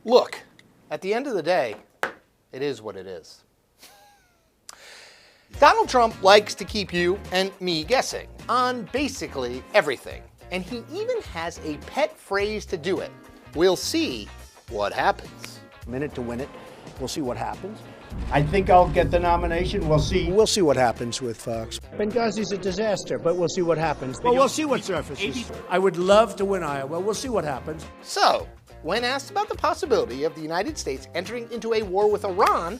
Look, at the end of the day, it is what it is. Donald Trump likes to keep you and me guessing on basically everything. And he even has a pet phrase to do it. We'll see what happens. Minute to win it. We'll see what happens. I think I'll get the nomination. We'll see. We'll see what happens with Fox. Benghazi's a disaster, but we'll see what happens. Well, we'll see what surfaces. I would love to win Iowa. We'll see what happens. So, when asked about the possibility of the United States entering into a war with Iran,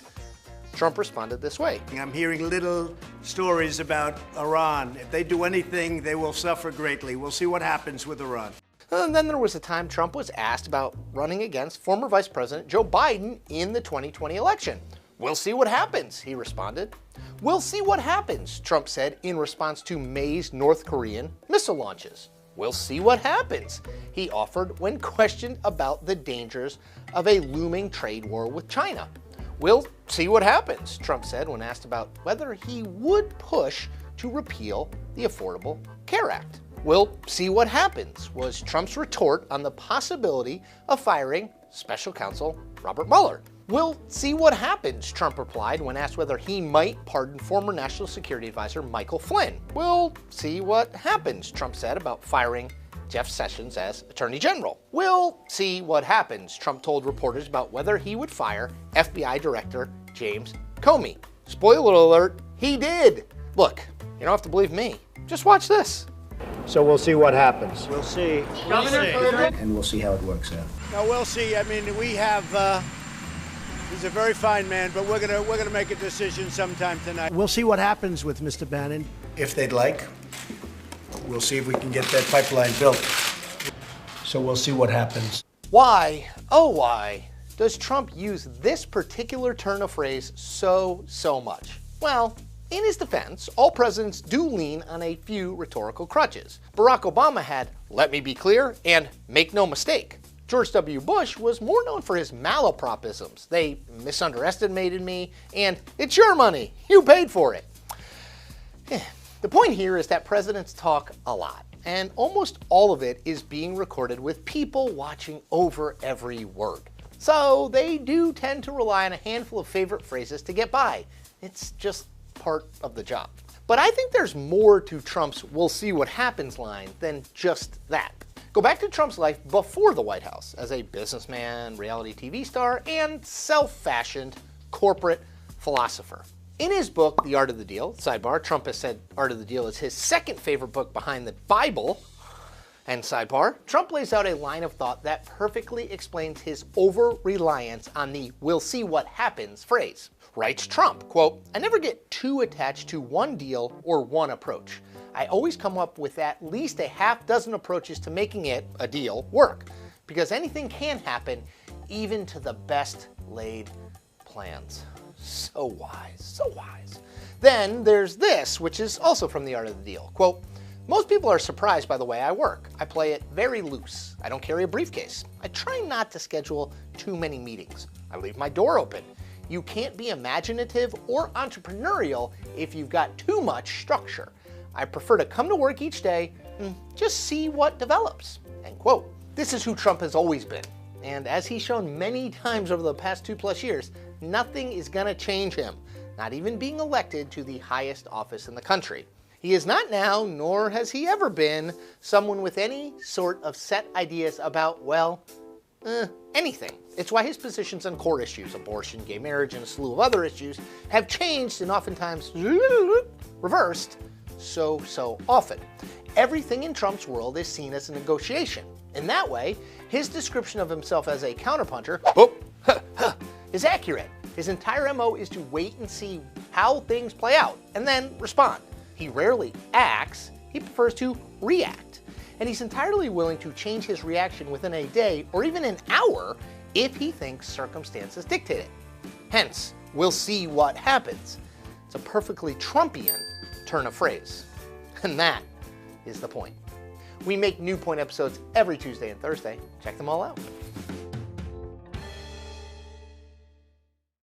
Trump responded this way. I'm hearing little stories about Iran. If they do anything, they will suffer greatly. We'll see what happens with Iran. And then there was a time Trump was asked about running against former Vice President Joe Biden in the 2020 election. We'll see what happens, he responded. We'll see what happens, Trump said in response to May's North Korean missile launches. We'll see what happens, he offered when questioned about the dangers of a looming trade war with China. We'll see what happens, Trump said when asked about whether he would push to repeal the Affordable Care Act. We'll see what happens was Trump's retort on the possibility of firing Special Counsel Robert Mueller. We'll see what happens, Trump replied when asked whether he might pardon former National Security Advisor Michael Flynn. We'll see what happens, Trump said about firing Jeff Sessions as Attorney General. We'll see what happens, Trump told reporters about whether he would fire FBI Director James Comey. Spoiler alert, he did. Look, you don't have to believe me. Just watch this. So we'll see what happens. We'll see. And we'll see how it works out. No, we'll see. I mean, we have. He's a very fine man, but we're gonna make a decision sometime tonight. We'll see what happens with Mr. Bannon. If they'd like, we'll see if we can get that pipeline built. So we'll see what happens. Why, oh why, does Trump use this particular turn of phrase so much? Well, in his defense, all presidents do lean on a few rhetorical crutches. Barack Obama had, "Let me be clear," and "Make no mistake." George W. Bush was more known for his malapropisms. "They misunderestimated me," and "It's your money, you paid for it." The point here is that presidents talk a lot, and almost all of it is being recorded with people watching over every word. So they do tend to rely on a handful of favorite phrases to get by. It's just part of the job. But I think there's more to Trump's "we'll see what happens" line than just that. Go back to Trump's life before the White House as a businessman, reality TV star, and self-fashioned corporate philosopher. In his book, The Art of the Deal, sidebar, Trump has said Art of the Deal is his second favorite book behind the Bible, and sidebar, Trump lays out a line of thought that perfectly explains his over-reliance on the "we'll see what happens" phrase. Writes Trump, quote, "I never get too attached to one deal or one approach. I always come up with at least a half dozen approaches to making it, a deal, work. Because anything can happen, even to the best laid plans." So wise, so wise. Then there's this, which is also from The Art of the Deal. Quote, "Most people are surprised by the way I work. I play it very loose. I don't carry a briefcase. I try not to schedule too many meetings. I leave my door open. You can't be imaginative or entrepreneurial if you've got too much structure. I prefer to come to work each day and just see what develops." End quote. This is who Trump has always been. And as he's shown many times over the past 2+ years, nothing is going to change him, not even being elected to the highest office in the country. He is not now, nor has he ever been, someone with any sort of set ideas about, well, anything. It's why his positions on core issues, abortion, gay marriage, and a slew of other issues, have changed and oftentimes reversed so often. Everything in Trump's world is seen as a negotiation. In that way, his description of himself as a counterpuncher is accurate. His entire MO is to wait and see how things play out and then respond. He rarely acts, he prefers to react. And he's entirely willing to change his reaction within a day or even an hour if he thinks circumstances dictate it. Hence, we'll see what happens. It's a perfectly Trumpian turn of phrase. And that is the point. We make new Point episodes every Tuesday and Thursday. Check them all out.